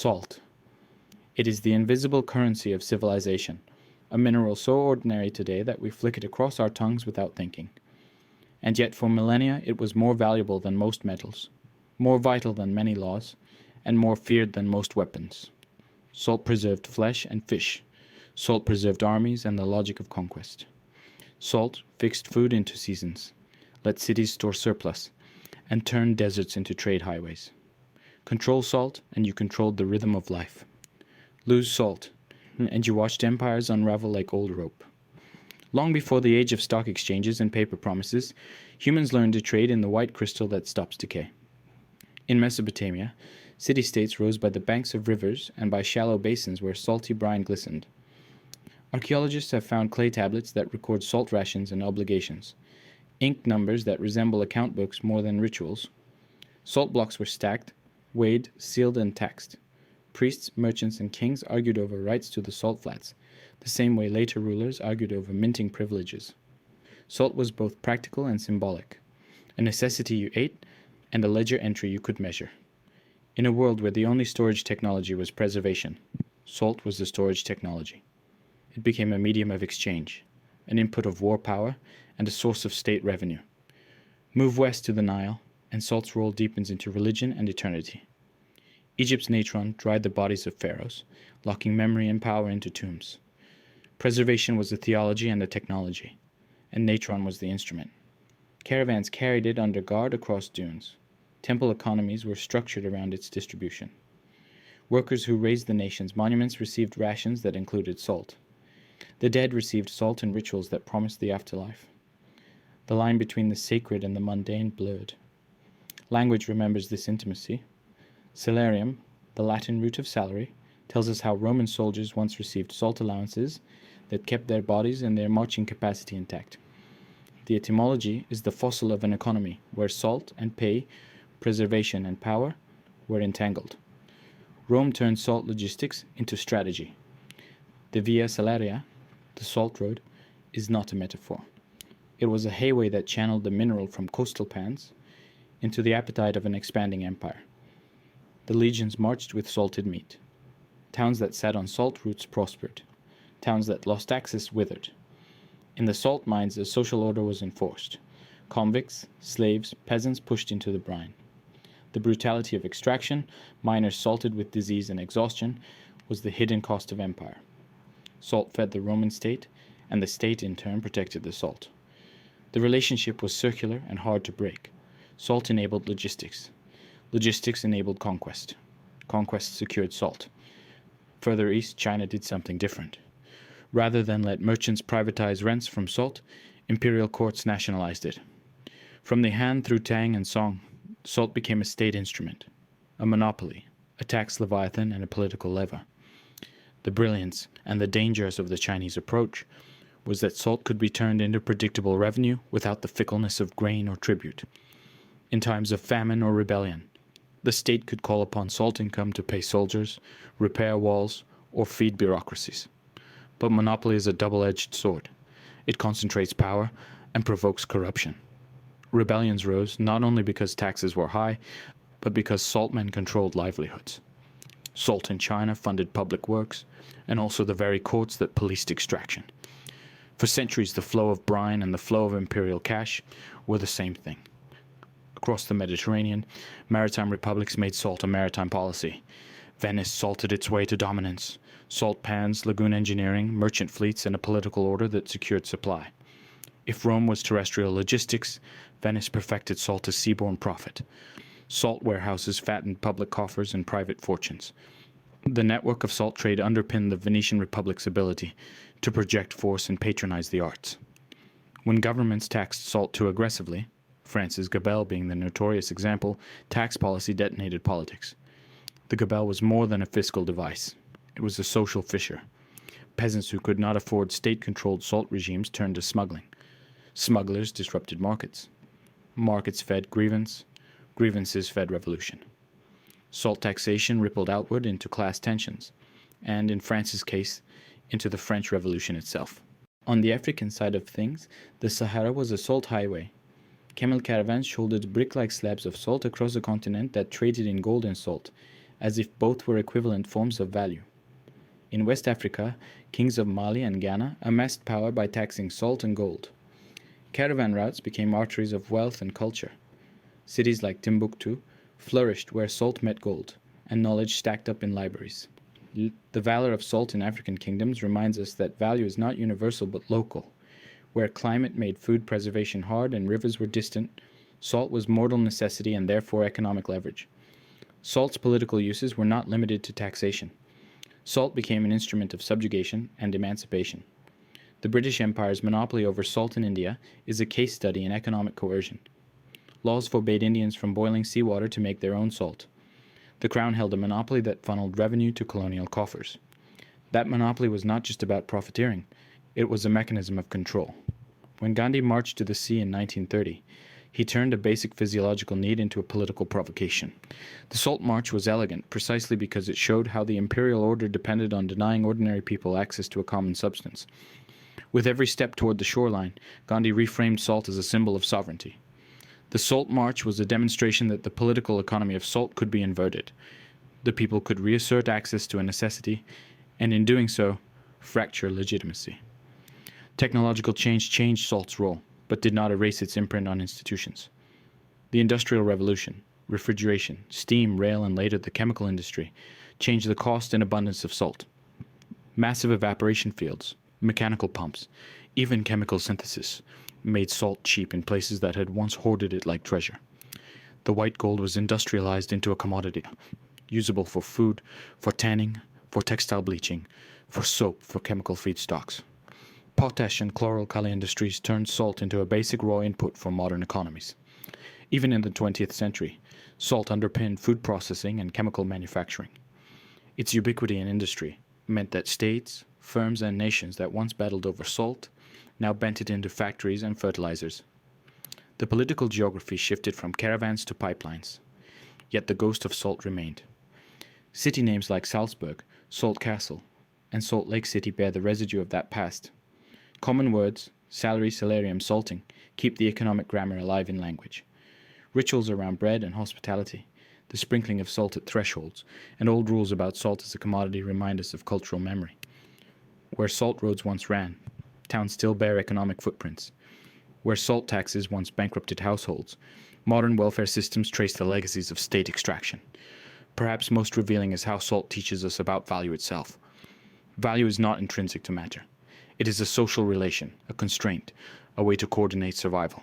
Salt. It is the invisible currency of civilization, a mineral so ordinary today that we flick it across our tongues without thinking. And yet for millennia it was more valuable than most metals, more vital than many laws, and more feared than most weapons. Salt preserved flesh and fish. Salt preserved armies and the logic of conquest. Salt fixed food into seasons, let cities store surplus, and turned deserts into trade highways. Control salt, and you controlled the rhythm of life. Lose salt, and you watched empires unravel like old rope. Long before the age of stock exchanges and paper promises, humans learned to trade in the white crystal that stops decay. In Mesopotamia, city-states rose by the banks of rivers and by shallow basins where salty brine glistened. Archaeologists have found clay tablets that record salt rations and obligations, inked numbers that resemble account books more than rituals. Salt blocks were stacked, weighed, sealed, and taxed. Priests, merchants, and kings argued over rights to the salt flats, the same way later rulers argued over minting privileges. Salt was both practical and symbolic, a necessity you ate and a ledger entry you could measure. In a world where the only storage technology was preservation, salt was the storage technology. It became a medium of exchange, an input of war power, and a source of state revenue. Move west to the Nile, and salt's role deepens into religion and eternity. Egypt's natron dried the bodies of pharaohs, locking memory and power into tombs. Preservation was a theology and a technology, and natron was the instrument. Caravans carried it under guard across dunes. Temple economies were structured around its distribution. Workers who raised the nation's monuments received rations that included salt. The dead received salt in rituals that promised the afterlife. The line between the sacred and the mundane blurred. Language remembers this intimacy. Salarium, the Latin root of salary, tells us how Roman soldiers once received salt allowances that kept their bodies and their marching capacity intact. The etymology is the fossil of an economy where salt and pay, preservation and power were entangled. Rome turned salt logistics into strategy. The Via Salaria, the salt road, is not a metaphor. It was a highway that channeled the mineral from coastal pans into the appetite of an expanding empire. The legions marched with salted meat. Towns that sat on salt routes prospered. Towns that lost access withered. In the salt mines, a social order was enforced. Convicts, slaves, peasants pushed into the brine. The brutality of extraction, miners salted with disease and exhaustion, was the hidden cost of empire. Salt fed the Roman state, and the state in turn protected the salt. The relationship was circular and hard to break. Salt enabled logistics. Logistics enabled conquest. Conquest secured salt. Further east, China did something different. Rather than let merchants privatize rents from salt, imperial courts nationalized it. From the Han through Tang and Song, salt became a state instrument, a monopoly, a tax leviathan, and a political lever. The brilliance and the dangers of the Chinese approach was that salt could be turned into predictable revenue without the fickleness of grain or tribute. In times of famine or rebellion, the state could call upon salt income to pay soldiers, repair walls, or feed bureaucracies. But monopoly is a double-edged sword. It concentrates power and provokes corruption. Rebellions rose not only because taxes were high, but because saltmen controlled livelihoods. Salt in China funded public works, and also the very courts that policed extraction. For centuries, the flow of brine and the flow of imperial cash were the same thing. Across the Mediterranean, maritime republics made salt a maritime policy. Venice salted its way to dominance. Salt pans, lagoon engineering, merchant fleets, and a political order that secured supply. If Rome was terrestrial logistics, Venice perfected salt as seaborne profit. Salt warehouses fattened public coffers and private fortunes. The network of salt trade underpinned the Venetian Republic's ability to project force and patronize the arts. When governments taxed salt too aggressively, France's gabelle being the notorious example, tax policy detonated politics. The gabelle was more than a fiscal device. It was a social fissure. Peasants who could not afford state-controlled salt regimes turned to smuggling. Smugglers disrupted markets. Markets fed grievance. Grievances fed revolution. Salt taxation rippled outward into class tensions, and in France's case, into the French Revolution itself. On the African side of things, the Sahara was a salt highway. Camel caravans shouldered brick-like slabs of salt across a continent that traded in gold and salt, as if both were equivalent forms of value. In West Africa, kings of Mali and Ghana amassed power by taxing salt and gold. Caravan routes became arteries of wealth and culture. Cities like Timbuktu flourished where salt met gold, and knowledge stacked up in libraries. The valor of salt in African kingdoms reminds us that value is not universal but local. Where climate made food preservation hard and rivers were distant, salt was mortal necessity and therefore economic leverage. Salt's political uses were not limited to taxation. Salt became an instrument of subjugation and emancipation. The British Empire's monopoly over salt in India is a case study in economic coercion. Laws forbade Indians from boiling seawater to make their own salt. The Crown held a monopoly that funneled revenue to colonial coffers. That monopoly was not just about profiteering, it was a mechanism of control. When Gandhi marched to the sea in 1930, he turned a basic physiological need into a political provocation. The Salt March was elegant precisely because it showed how the imperial order depended on denying ordinary people access to a common substance. With every step toward the shoreline, Gandhi reframed salt as a symbol of sovereignty. The Salt March was a demonstration that the political economy of salt could be inverted. The people could reassert access to a necessity, and in doing so, fracture legitimacy. Technological change changed salt's role, but did not erase its imprint on institutions. The Industrial Revolution, refrigeration, steam, rail, and later the chemical industry changed the cost and abundance of salt. Massive evaporation fields, mechanical pumps, even chemical synthesis made salt cheap in places that had once hoarded it like treasure. The white gold was industrialized into a commodity, usable for food, for tanning, for textile bleaching, for soap, for chemical feedstocks. Potash and chloralkali industries turned salt into a basic raw input for modern economies. Even in the 20th century, salt underpinned food processing and chemical manufacturing. Its ubiquity in industry meant that states, firms, and nations that once battled over salt now bent it into factories and fertilizers. The political geography shifted from caravans to pipelines, yet the ghost of salt remained. City names like Salzburg, Salt Castle, and Salt Lake City bear the residue of that past. Common words, salary, salarium, salting, keep the economic grammar alive in language. Rituals around bread and hospitality, the sprinkling of salt at thresholds, and old rules about salt as a commodity remind us of cultural memory. Where salt roads once ran, towns still bear economic footprints. Where salt taxes once bankrupted households, modern welfare systems trace the legacies of state extraction. Perhaps most revealing is how salt teaches us about value itself. Value is not intrinsic to matter. It is a social relation, a constraint, a way to coordinate survival.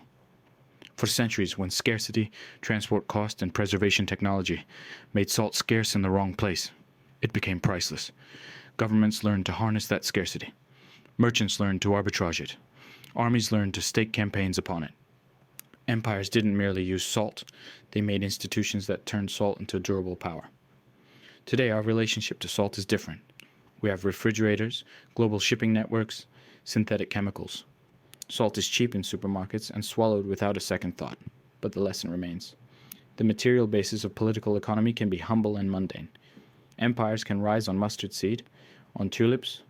For centuries, when scarcity, transport cost, and preservation technology made salt scarce in the wrong place, it became priceless. Governments learned to harness that scarcity. Merchants learned to arbitrage it. Armies learned to stake campaigns upon it. Empires didn't merely use salt, they made institutions that turned salt into durable power. Today, our relationship to salt is different. We have refrigerators, global shipping networks, synthetic chemicals. Salt is cheap in supermarkets and swallowed without a second thought, but the lesson remains. The material basis of political economy can be humble and mundane. Empires can rise on mustard seed, on tulips,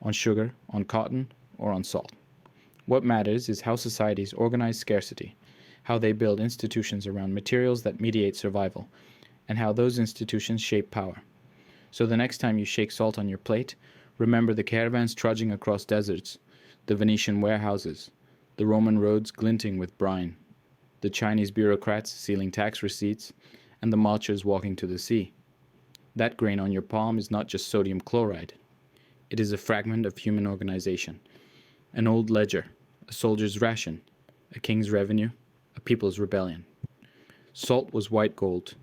on sugar, on cotton, or on salt. What matters is how societies organize scarcity, how they build institutions around materials that mediate survival, and how those institutions shape power. So the next time you shake salt on your plate, remember the caravans trudging across deserts, the Venetian warehouses, the Roman roads glinting with brine, the Chinese bureaucrats sealing tax receipts, and the marchers walking to the sea. That grain on your palm is not just sodium chloride. It is a fragment of human organization, an old ledger, a soldier's ration, a king's revenue, a people's rebellion. Salt was white gold,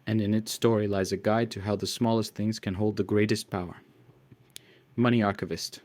and in its story lies a guide to how the smallest things can hold the greatest power. Money Archivist.